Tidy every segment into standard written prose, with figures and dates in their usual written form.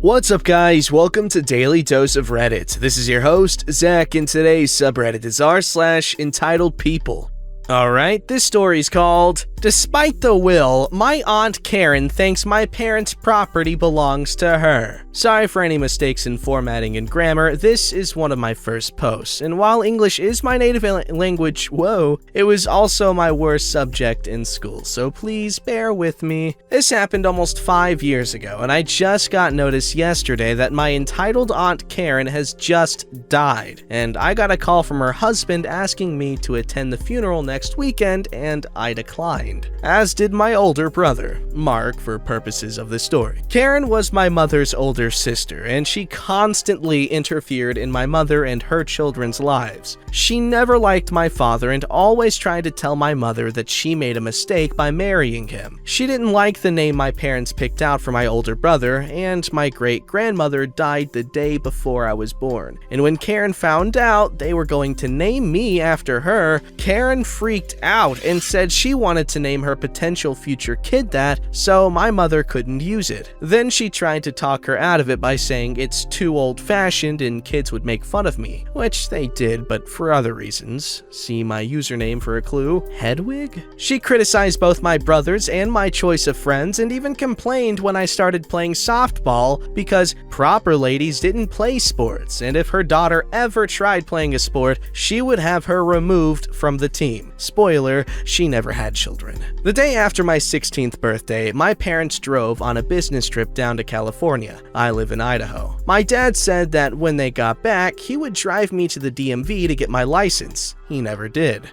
What's up guys, welcome to Daily Dose of Reddit. This is your host, Zach, and today's subreddit is r/EntitledPeople. Alright, this story's called, Despite the Will, My Aunt Karen Thinks My Parents' Property Belongs to Her. Sorry for any mistakes in formatting and grammar, this is one of my first posts, and while English is my native language, it was also my worst subject in school, so please bear with me. This happened almost 5 years ago, and I just got notice yesterday that my entitled Aunt Karen has just died, and I got a call from her husband asking me to attend the funeral next weekend, and I declined. As did my older brother, Mark, for purposes of the story. Karen was my mother's older sister, and she constantly interfered in my mother and her children's lives. She never liked my father and always tried to tell my mother that she made a mistake by marrying him. She didn't like the name my parents picked out for my older brother, and my great-grandmother died the day before I was born. And when Karen found out they were going to name me after her, Karen freaked out and said she wanted to name her potential future kid that, so my mother couldn't use it. Then she tried to talk her out of it by saying it's too old-fashioned and kids would make fun of me, which they did, but for other reasons. See my username for a clue, Hedwig? She criticized both my brothers and my choice of friends, and even complained when I started playing softball because proper ladies didn't play sports, and if her daughter ever tried playing a sport, she would have her removed from the team. Spoiler, she never had children. The day after my 16th birthday, my parents drove on a business trip down to California. I live in Idaho. My dad said that when they got back, he would drive me to the DMV to get my license. He never did.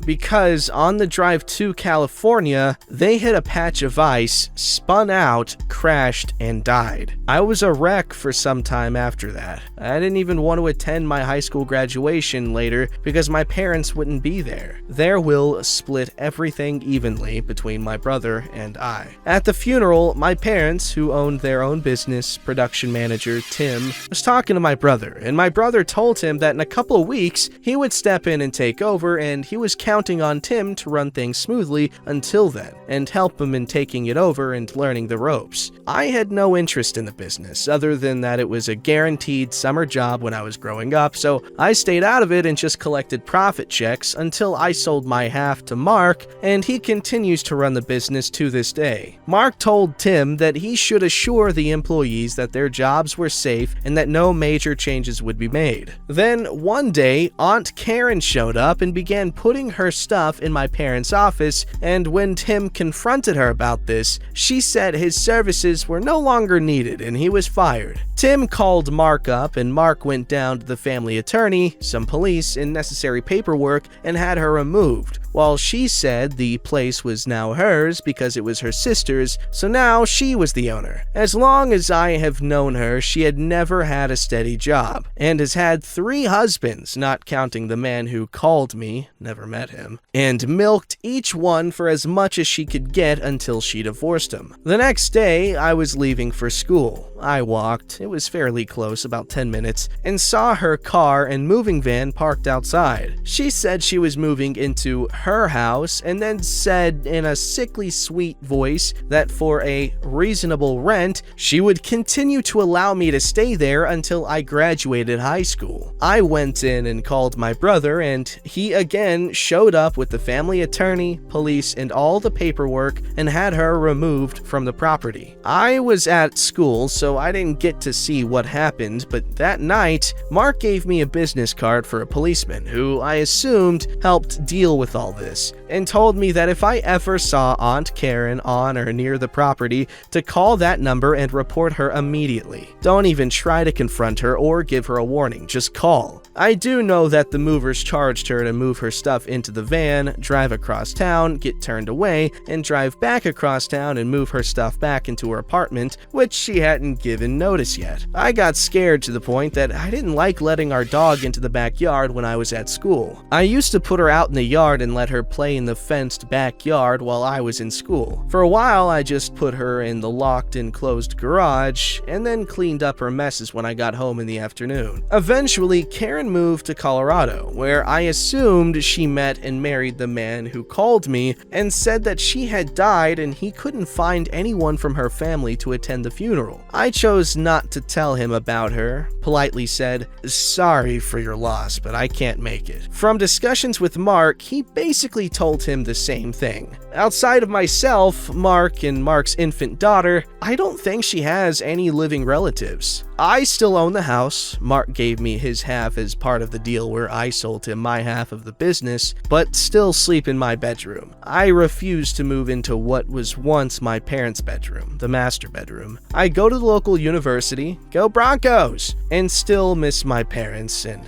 Because on the drive to California, they hit a patch of ice, spun out, crashed, and died. I was a wreck for some time after that. I didn't even want to attend my high school graduation later because my parents wouldn't be there. Their will split everything evenly between my brother and I. At the funeral, my parents, who owned their own business, production manager Tim, was talking to my brother, and my brother told him that in a couple of weeks, he would step in and take over, and he was counting on Tim to run things smoothly until then, and help him in taking it over and learning the ropes. I had no interest in the business, other than that it was a guaranteed summer job when I was growing up, so I stayed out of it and just collected profit checks until I sold my half to Mark, and he continues to run the business to this day. Mark told Tim that he should assure the employees that their jobs were safe and that no major changes would be made. Then, one day, Aunt Karen showed up and began putting her stuff in my parents' office, and when Tim confronted her about this, she said his services were no longer needed and he was fired. Tim called Mark up, and Mark went down to the family attorney, some police, and necessary paperwork, and had her removed. While she said the place was now hers because it was her sister's, so now she was the owner. As long as I have known her, she had never had a steady job, and has had 3 husbands, not counting the man who called me, never met him, and milked each one for as much as she could get until she divorced him. The next day, I was leaving for school. I walked, it was fairly close, about 10 minutes, and saw her car and moving van parked outside. She said she was moving into her house, and then said in a sickly sweet voice that for a reasonable rent, she would continue to allow me to stay there until I graduated high school. I went in and called my brother, and he again showed up with the family attorney, police, and all the paperwork, and had her removed from the property. I was at school, so I didn't get to see what happened, but that night, Mark gave me a business card for a policeman who I assumed helped deal with all this, and told me that if I ever saw Aunt Karen on or near the property, to call that number and report her immediately. Don't even try to confront her or give her a warning, just call. I do know that the movers charged her to move her stuff into the van, drive across town, get turned away, and drive back across town and move her stuff back into her apartment, which she hadn't given notice yet. I got scared to the point that I didn't like letting our dog into the backyard when I was at school. I used to put her out in the yard and let her play in the fenced backyard while I was in school. For a while, I just put her in the locked and closed garage, and then cleaned up her messes when I got home in the afternoon. Eventually, Karen moved to Colorado, where I assumed she met and married the man who called me and said that she had died and he couldn't find anyone from her family to attend the funeral. I chose not to tell him about her, politely said, "Sorry for your loss, but I can't make it." From discussions with Mark, he basically told him the same thing. Outside of myself, Mark, and Mark's infant daughter, I don't think she has any living relatives. I still own the house. Mark gave me his half as part of the deal where I sold him my half of the business, but still sleep in my bedroom. I refuse to move into what was once my parents' bedroom, the master bedroom. I go to the local university, go Broncos, and still miss my parents and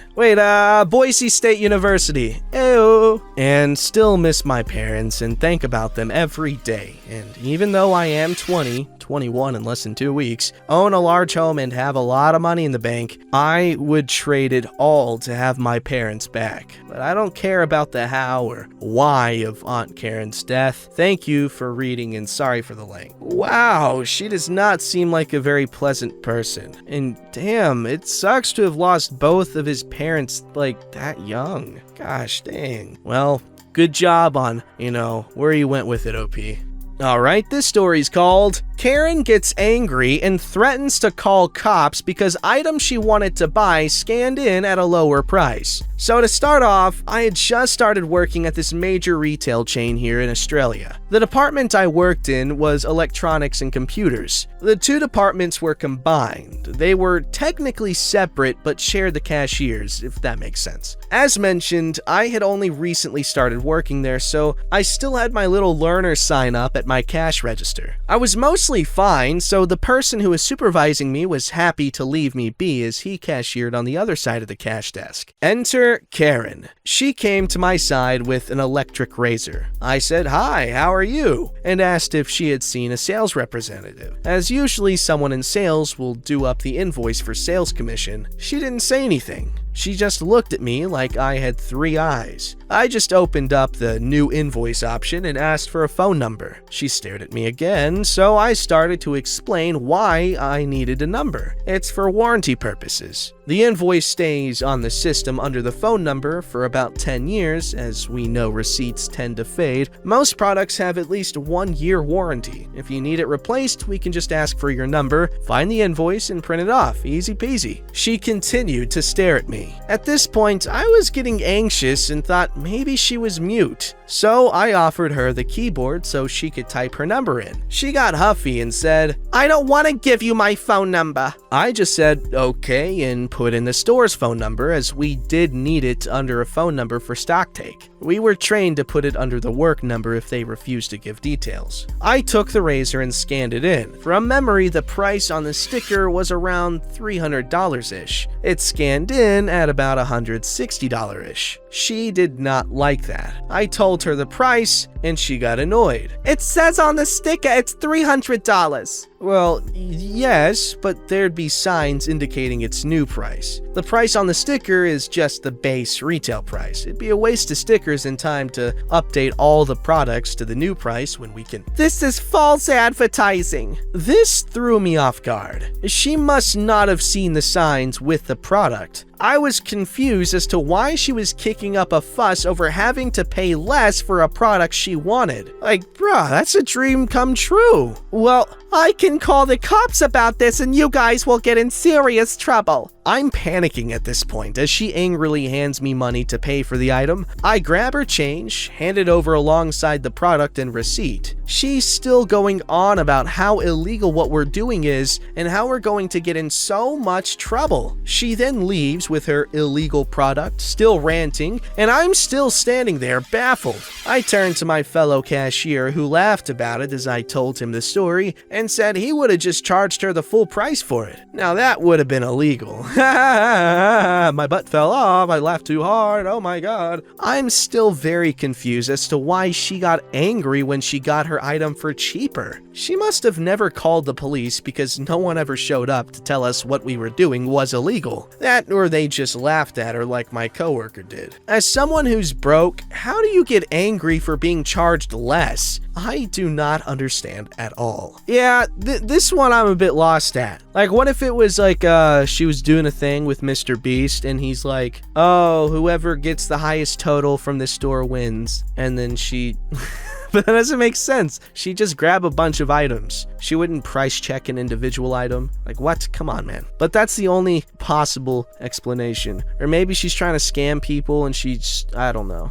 Boise State University, ew, and still miss my parents and think about them every day. And even though I am 21 in less than 2 weeks, own a large home and have a lot of money in the bank, I would trade it all to have my parents back. But I don't care about the how or why of Aunt Karen's death. Thank you for reading and sorry for the length. Wow, she does not seem like a very pleasant person. And damn, it sucks to have lost both of his parents like that young. Gosh dang. Well, good job on, where you went with it, OP. Alright, this story's called Karen Gets Angry and Threatens to Call Cops Because Items She Wanted to Buy Scanned In at a Lower Price. So to start off, I had just started working at this major retail chain here in Australia. The department I worked in was electronics and computers. The two departments were combined. They were technically separate but shared the cashiers, if that makes sense. As mentioned, I had only recently started working there, so I still had my little learner sign up at my cash register. I was mostly fine, so the person who was supervising me was happy to leave me be as he cashiered on the other side of the cash desk. Enter Karen. She came to my side with an electric razor. I said, "Hi, how are you?" and asked if she had seen a sales representative. As usually someone in sales will do up the invoice for sales commission, she didn't say anything. She just looked at me like I had 3 eyes. I just opened up the new invoice option and asked for a phone number. She stared at me again, so I started to explain why I needed a number. It's for warranty purposes. The invoice stays on the system under the phone number for about 10 years, as we know receipts tend to fade. Most products have at least 1-year warranty. If you need it replaced, we can just ask for your number, find the invoice, and print it off. Easy peasy. She continued to stare at me. At this point, I was getting anxious and thought maybe she was mute. So I offered her the keyboard so she could type her number in. She got huffy and said, "I don't want to give you my phone number." I just said, "Okay," and put in the store's phone number as we did need it under a phone number for stock take. We were trained to put it under the work number if they refused to give details. I took the razor and scanned it in. From memory, the price on the sticker was around $300-ish. It scanned in at about $160-ish. She did not like that. I told her the price, and she got annoyed. "It says on the sticker it's $300. Well, yes, but there'd be signs indicating its new price. The price on the sticker is just the base retail price. It'd be a waste of stickers and time to update all the products to the new price when we can." "This is false advertising." This threw me off guard. She must not have seen the signs with the product. I was confused as to why she was kicking up a fuss over having to pay less for a product she wanted. Like, bruh, that's a dream come true. "Well, I can call the cops about this and you guys will get in serious trouble." I'm panicking at this point as she angrily hands me money to pay for the item. I grab her change, hand it over alongside the product and receipt. She's still going on about how illegal what we're doing is and how we're going to get in so much trouble. She then leaves with her illegal product, still ranting, and I'm still standing there baffled. I turned to my fellow cashier who laughed about it as I told him the story and said he would have just charged her the full price for it. Now that would have been illegal. My butt fell off, I laughed too hard, oh my god. I'm still very confused as to why she got angry when she got her item for cheaper. She must have never called the police because no one ever showed up to tell us what we were doing was illegal. That or they just laughed at her like my coworker did. As someone who's broke, how do you get angry for being charged less? I do not understand at all. Yeah, this one I'm a bit lost at. Like, what if it was like, she was doing a thing with Mr. Beast and he's like, oh, whoever gets the highest total from this store wins. And then she... But that doesn't make sense. She'd just grab a bunch of items. She wouldn't price check an individual item. Like, what? Come on, man. But that's the only possible explanation. Or maybe she's trying to scam people and she's... I don't know.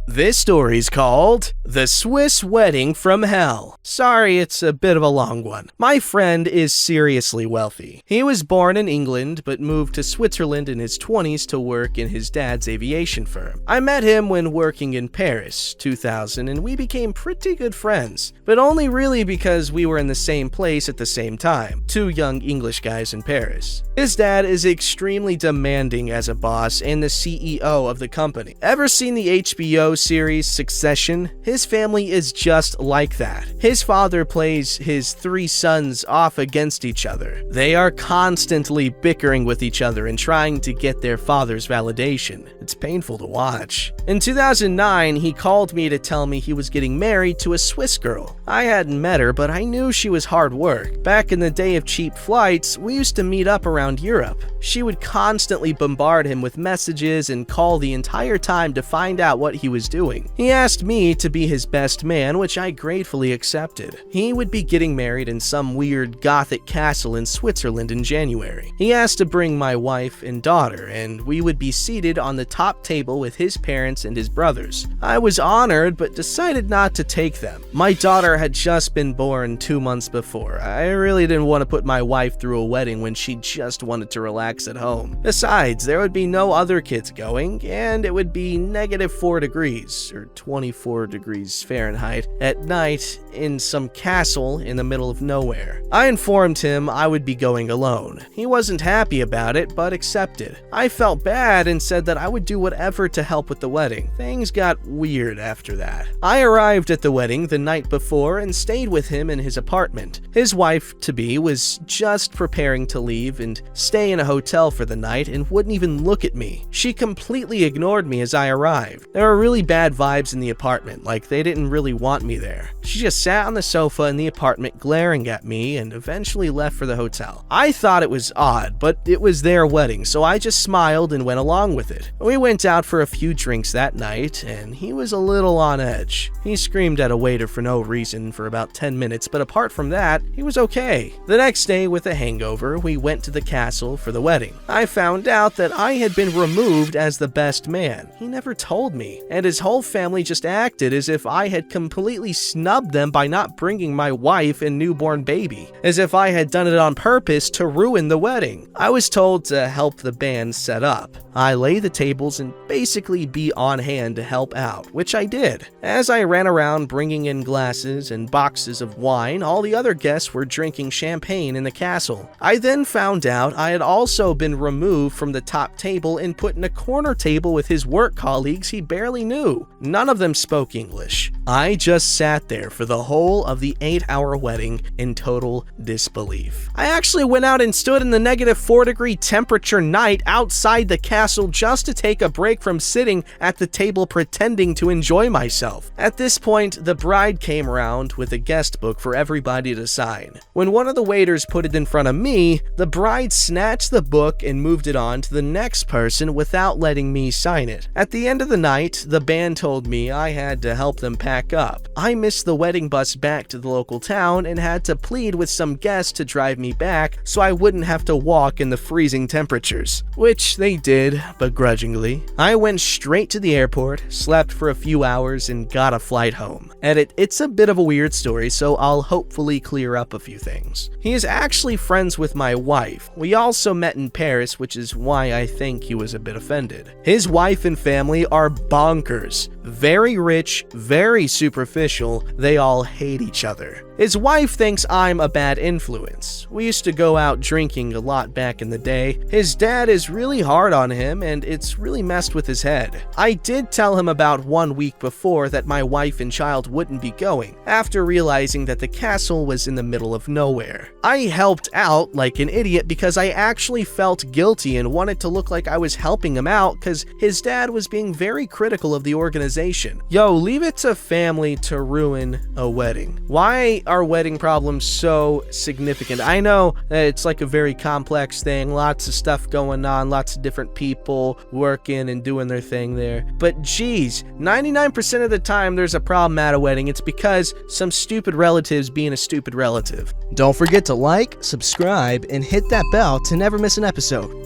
This story's called The Swiss Wedding from Hell. Sorry, it's a bit of a long one. My friend is seriously wealthy. He was born in England, but moved to Switzerland in his 20s to work in his dad's aviation firm. I met him when working in Paris, 2000, and we became pretty good friends, but only really because we were in the same place at the same time, two young English guys in Paris. His dad is extremely demanding as a boss and the CEO of the company. Ever seen the HBO series Succession? His family is just like that. His father plays his three sons off against each other. They are constantly bickering with each other and trying to get their father's validation. It's painful to watch. In 2009, he called me to tell me he was getting married to a Swiss girl. I hadn't met her, but I knew she was hard work. Back in the day of cheap flights, we used to meet up around Europe. She would constantly bombard him with messages and call the entire time to find out what he was doing. He asked me to be his best man, which I gratefully accepted. He would be getting married in some weird Gothic castle in Switzerland in January. He asked to bring my wife and daughter, and we would be seated on the top table with his parents and his brothers. I was honored, but decided not to take them. My daughter had just been born 2 months before. I really didn't want to put my wife through a wedding when she just wanted to relax at home. Besides, there would be no other kids going, and it would be -4 degrees, or 24 degrees Fahrenheit, at night in some castle in the middle of nowhere. I informed him I would be going alone. He wasn't happy about it, but accepted. I felt bad and said that I would do whatever to help with the wedding. Things got weird after that. I arrived at the wedding the night before and stayed with him in his apartment. His wife-to-be was just preparing to leave and stay in a hotel for the night and wouldn't even look at me. She completely ignored me as I arrived. There were really bad vibes in the apartment, like they didn't really want me there. She just sat on the sofa in the apartment glaring at me and eventually left for the hotel. I thought it was odd, but it was their wedding, so I just smiled and went along with it. We went out for a few drinks that night, and he was a little on edge. He screamed at a waiter for no reason for about 10 minutes, but apart from that, he was okay. The next day, with a hangover, we went to the castle for the wedding. I found out that I had been removed as the best man. He never told me, and his whole family just acted as if I had completely snubbed them by not bringing my wife and newborn baby, as if I had done it on purpose to ruin the wedding. I was told to help the band set up. I lay the tables and basically be on hand to help out, which I did. As I ran around bringing in glasses and boxes of wine, all the other guests were drinking champagne in the castle. I then found out I had also been removed from the top table and put in a corner table with his work colleagues he barely knew. None of them spoke English. I just sat there for the whole of the 8-hour wedding in total disbelief. I actually went out and stood in the -4 degree temperature night outside the castle just to take a break from sitting at the table pretending to enjoy myself. At this point, the bride came around with a guest book for everybody to sign. When one of the waiters put it in front of me, the bride snatched the book and moved it on to the next person without letting me sign it. At the end of the night, the band told me I had to help them pack up. I missed the wedding bus back to the local town and had to plead with some guests to drive me back so I wouldn't have to walk in the freezing temperatures, which they did begrudgingly. I went straight to the airport, slept for a few hours, and got a flight home. Edit, it's a bit of a weird story, so I'll hopefully clear up a few things. He is actually friends with my wife. We also met in Paris, which is why I think he was a bit offended. His wife and family are bonkers. Very rich, very superficial, they all hate each other. His wife thinks I'm a bad influence. We used to go out drinking a lot back in the day. His dad is really hard on him him, and it's really messed with his head. I did tell him about 1 week before that my wife and child wouldn't be going, after realizing that the castle was in the middle of nowhere. I helped out like an idiot because I actually felt guilty and wanted to look like I was helping him out because his dad was being very critical of the organization. Yo, leave it to family to ruin a wedding. Why are wedding problems so significant? I know that it's like a very complex thing, lots of stuff going on, lots of different people working and doing their thing there. But geez, 99% of the time there's a problem at a wedding. It's because some stupid relative's being a stupid relative. Don't forget to like, subscribe, and hit that bell to never miss an episode.